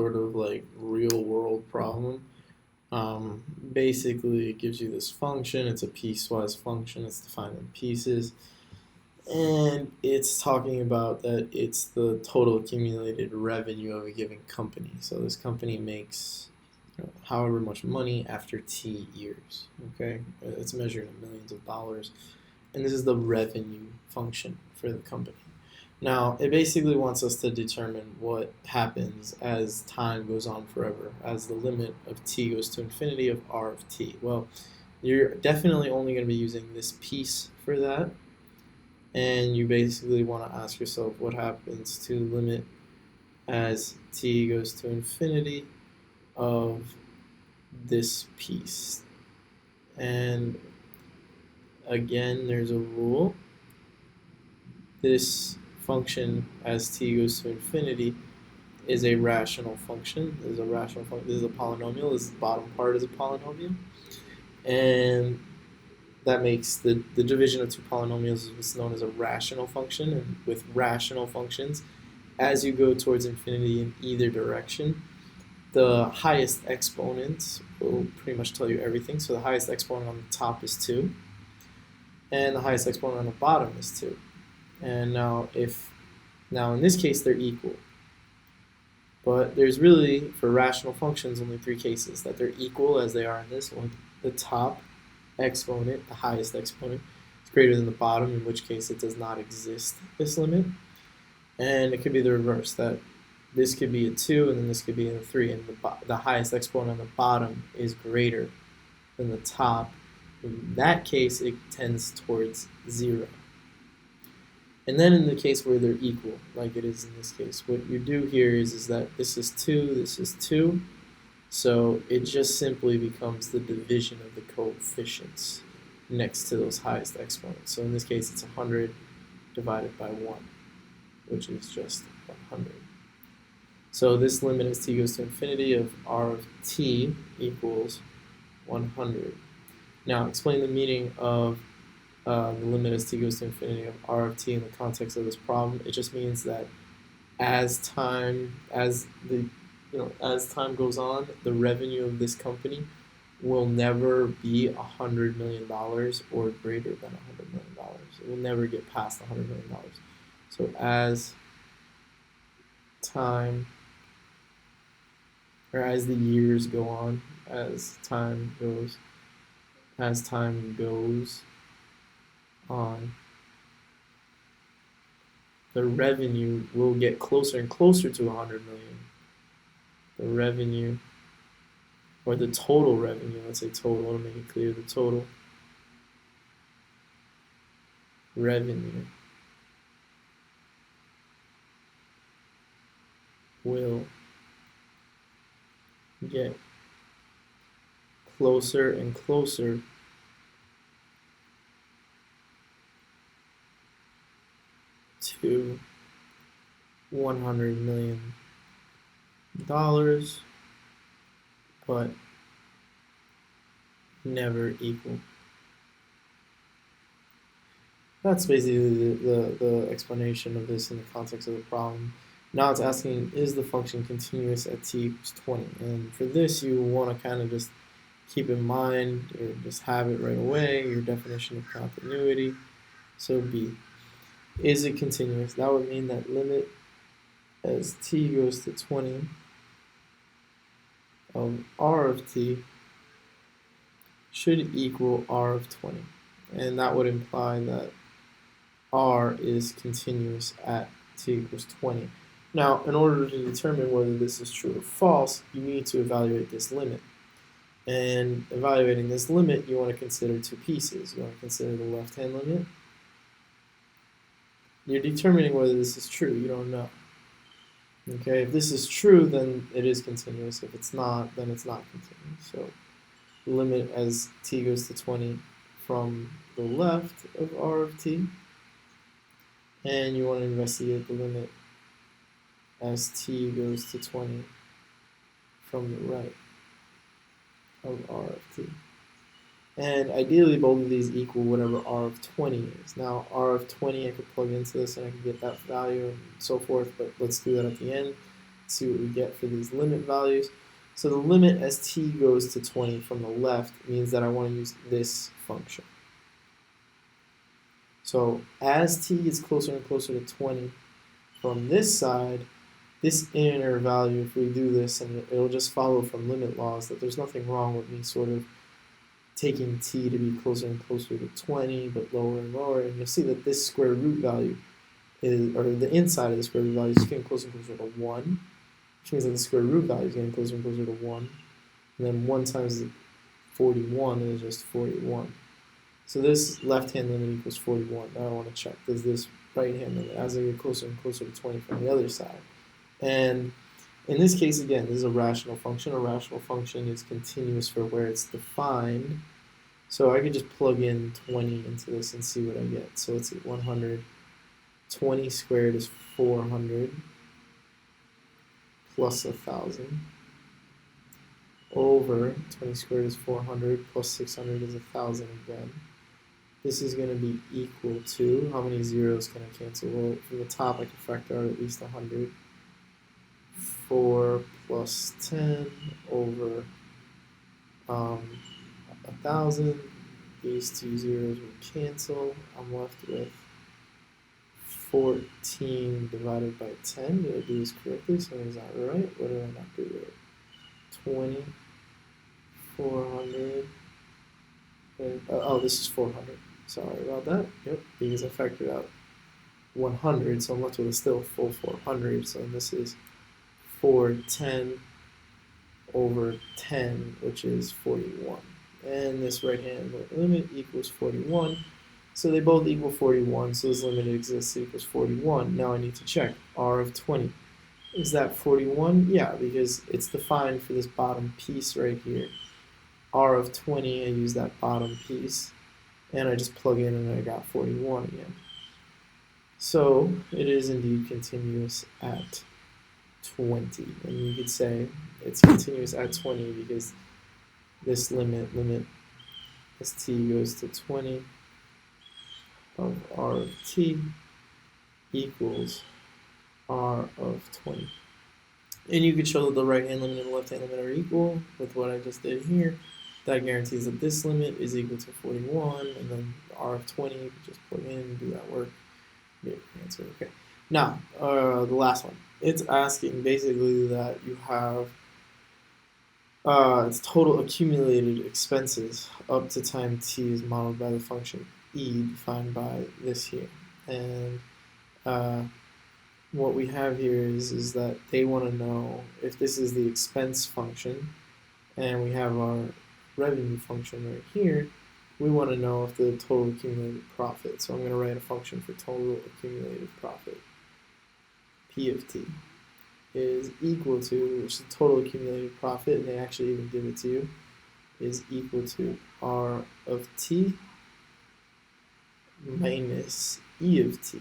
sort of like real world problem. Basically, it gives you this function. It's a piecewise function. It's defined in pieces, and it's talking about that it's the total accumulated revenue of a given company. So this company makes however much money after T years. Okay, it's measured in millions of dollars, and this is the revenue function for the company. Now, it basically wants us to determine what happens as time goes on forever, as the limit of t goes to infinity of r of t. Well, you're definitely only going to be using this piece for that, and you basically want to ask yourself what happens to limit as t goes to infinity of this piece. And again, there's a rule. This function as t goes to infinity is a rational function. This is a rational function. This is a polynomial. This bottom part is a polynomial, and that makes the division of two polynomials is known as a rational function. And with rational functions, as you go towards infinity in either direction, the highest exponent will pretty much tell you everything. So the highest exponent on the top is 2, and the highest exponent on the bottom is 2. And now in this case they're equal. But there's really, for rational functions, only 3 cases: that they're equal, as they are in this one. The top exponent, the highest exponent, is greater than the bottom, in which case it does not exist, this limit. And it could be the reverse, that this could be a 2, and then this could be a 3, and the highest exponent on the bottom is greater than the top. In that case, it tends towards 0. And then in the case where they're equal, like it is in this case, what you do here is that this is 2, this is 2, so it just simply becomes the division of the coefficients next to those highest exponents. So in this case, it's 100 divided by 1, which is just 100. So this limit as t goes to infinity of r of t equals 100. Now explain the meaning of the limit as t goes to infinity of r of t in the context of this problem. It just means that as time goes on, the revenue of this company will never be $100 million or greater than $100 million. It will never get past $100 million. So as time, or as the years go on, as time goes on, the revenue will get closer and closer to 100 million. The revenue, or the total revenue, let's say total to make it clear, the total revenue will get closer and closer to $100 million, but never equal. That's basically the explanation of this in the context of the problem. Now it's asking, is the function continuous at t equals 20? And for this, you want to kind of just keep in mind, or just have it right away, your definition of continuity. So B, is it continuous? That would mean that limit as t goes to 20 of r of t should equal r of 20. And that would imply that r is continuous at t equals 20. Now, in order to determine whether this is true or false, you need to evaluate this limit. And evaluating this limit, you want to consider 2 pieces. You want to consider the left-hand limit. You're determining whether this is true. You don't know. Okay, if this is true, then it is continuous. If it's not, then it's not continuous. So limit as t goes to 20 from the left of r of t, and you want to investigate the limit as t goes to 20 from the right of r of t. And ideally, both of these equal whatever r of 20 is. Now, r of 20, I could plug into this and I could get that value and so forth, but let's do that at the end. see what we get for these limit values. So the limit as t goes to 20 from the left means that I want to use this function. So as t gets closer and closer to 20 from this side, this inner value, if we do this, and it'll just follow from limit laws that there's nothing wrong with me sort of taking t to be closer and closer to 20, but lower and lower, and you'll see that this square root value is, or the inside of the square root value is getting closer and closer to 1, which means that the square root value is getting closer and closer to 1, and then 1 times 41 is just 41. So this left-hand limit equals 41. Now I want to check, does this right-hand limit, as I get closer and closer to 20 from the other side. And in this case, again, this is a rational function. A rational function is continuous for where it's defined. So I could just plug in 20 into this and see what I get. So let's see, 100. 20 squared is 400 plus 1,000 over 20 squared is 400 plus 600 is 1,000 again. This is going to be equal to, how many zeros can I cancel? Well, from the top I can factor out at least 100. 4 plus 10 over 1,000. These two zeros will cancel. I'm left with 14 divided by 10. Did I do this correctly? Something's not right. What did I not do there? 20, 400. Oh, this is 400. Sorry about that. Yep, because I factored out 100, so I'm left with a still full 400. So this is 410 over 10, which is 41. And this right-hand limit equals 41. So they both equal 41, so this limit exists equals 41. Now I need to check r of 20. Is that 41? Yeah, because it's defined for this bottom piece right here. R of 20, I use that bottom piece, and I just plug in and I got 41 again. So it is indeed continuous at 20, and you could say it's continuous at 20 because this limit as t goes to 20 of r of t equals r of 20. And you could show that the right-hand limit and the left-hand limit are equal with what I just did here. That guarantees that this limit is equal to 41, and then r of 20, you can just plug in and do that work. Get your answer. Okay. Now, the last one. It's asking basically that you have its total accumulated expenses up to time t is modeled by the function e defined by this here. And what we have here is that they want to know if this is the expense function, and we have our revenue function right here. We want to know if the total accumulated profit. So I'm going to write a function for total accumulated profit. P of t is equal to, which is the total accumulated profit, and they actually even give it to you, is equal to r of t minus e of t.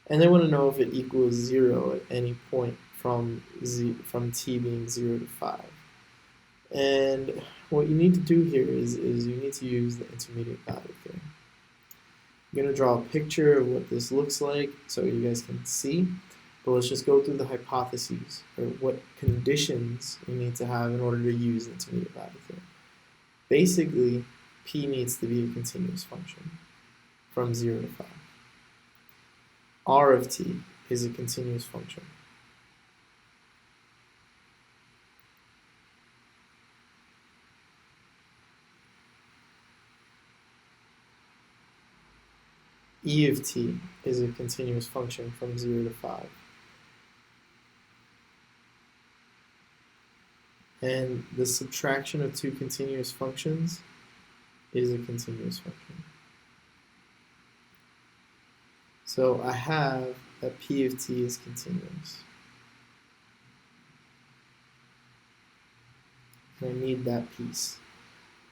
And they want to know if it equals 0 at any point from t being 0 to 5. And what you need to do here is you need to use the intermediate value theorem. I'm going to draw a picture of what this looks like so you guys can see. But let's just go through the hypotheses, or what conditions you need to have in order to use the intermediate value theorem. Basically, p needs to be a continuous function from 0 to 5. R of t is a continuous function. E of t is a continuous function from 0 to 5. And the subtraction of two continuous functions is a continuous function. So I have that P of t is continuous. And I need that piece.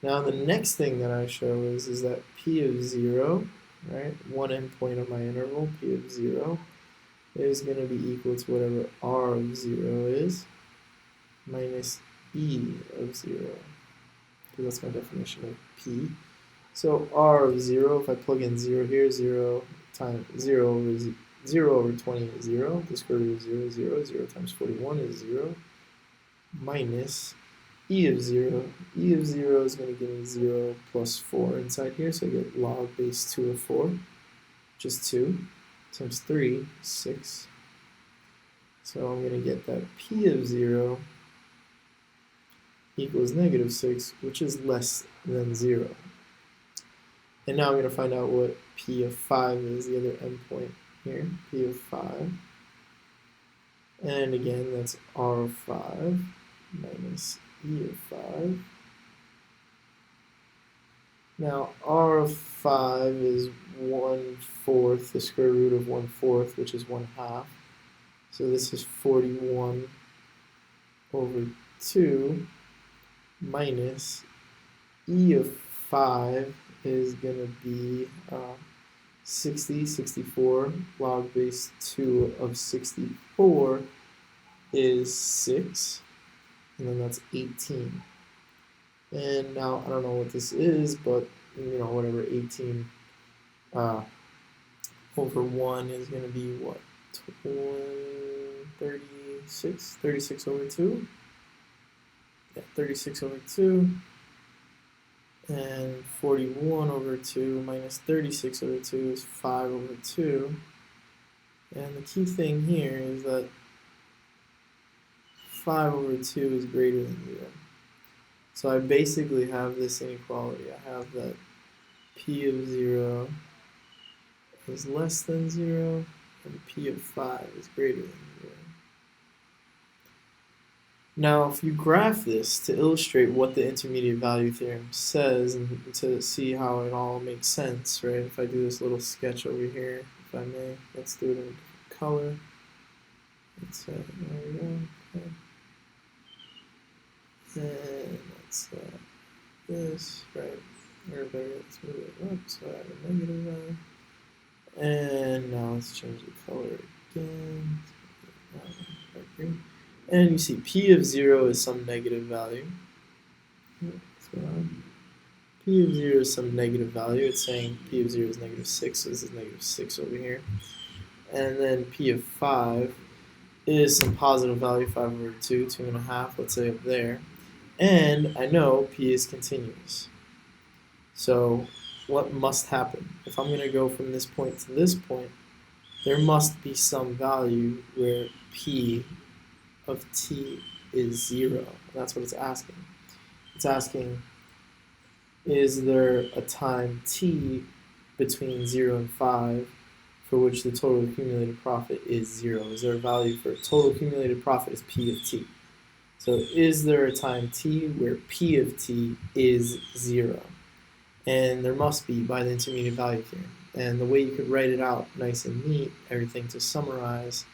Now the next thing that I show is that P of 0, right, one endpoint of my interval, P of 0, is going to be equal to whatever R of 0 is, minus E of 0, because that's my definition of P. So R of 0, if I plug in 0 here, 0 times 0 over 0 over 20 is 0. The square root of 0 is 0. 0 times 41 is 0. Minus e of 0. E of 0 is going to give me 0 plus 4 inside here, so I get log base 2 of 4, which is 2, times 3, 6. So I'm going to get that p of 0 equals negative 6, which is less than 0. And now I'm going to find out what p of 5 is, the other endpoint here, p of 5. And again, that's r of 5 minus e of 5. Now, r of 5 is 1/4, the square root of 1/4, which is 1/2. So this is 41 over 2 minus e of 5 is going to be 60, 64. Log base 2 of 64 is 6. And then that's 18. And now I don't know what this is, but whatever, 18 over 1 is going to be what? 36? 36 over 2? Yeah, 36 over 2. And 41 over 2 minus 36 over 2 is 5 over 2. And the key thing here is that 5 over 2 is greater than 0. So I basically have this inequality. I have that p of 0 is less than 0, and p of 5 is greater than 0. Now, if you graph this to illustrate what the intermediate value theorem says and to see how it all makes sense, right? If I do this little sketch over here, if I may, let's do it in a different color. There we go. Okay. And let's this, right? Let's move it up so I have a negative value. And now let's change the color again. Green. And you see p of 0 is some negative value. P of 0 is some negative value. It's saying p of 0 is negative 6, so this is negative 6 over here. And then p of 5 is some positive value, 5 over 2, 2.5, let's say up there. And I know p is continuous. So what must happen? If I'm going to go from this point to this point, there must be some value where p of t is 0. That's what it's asking. It's asking, is there a time t between 0 and 5 for which the total accumulated profit is 0? Is there a value for total accumulated profit is p of t? So is there a time t where p of t is 0? And there must be by the intermediate value theorem. And the way you could write it out nice and neat, everything to summarize,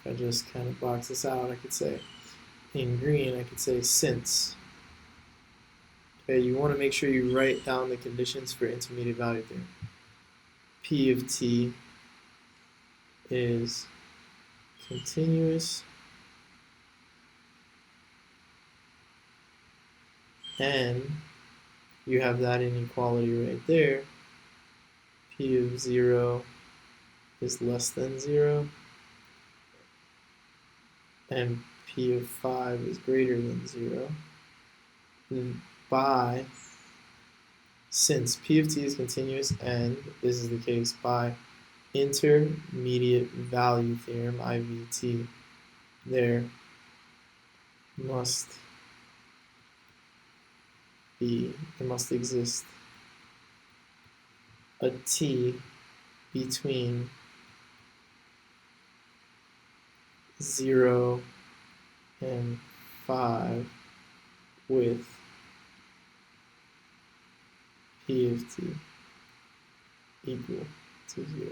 if I just kind of box this out, I could say, in green, I could say since. Okay, you want to make sure you write down the conditions for intermediate value theorem. P of t is continuous and you have that inequality right there. P of 0 is less than 0 and p of 5 is greater than 0. And by, since p of t is continuous and this is the case, by intermediate value theorem, IVT, there must exist a t between 0 and 5 with p of t equal to 0.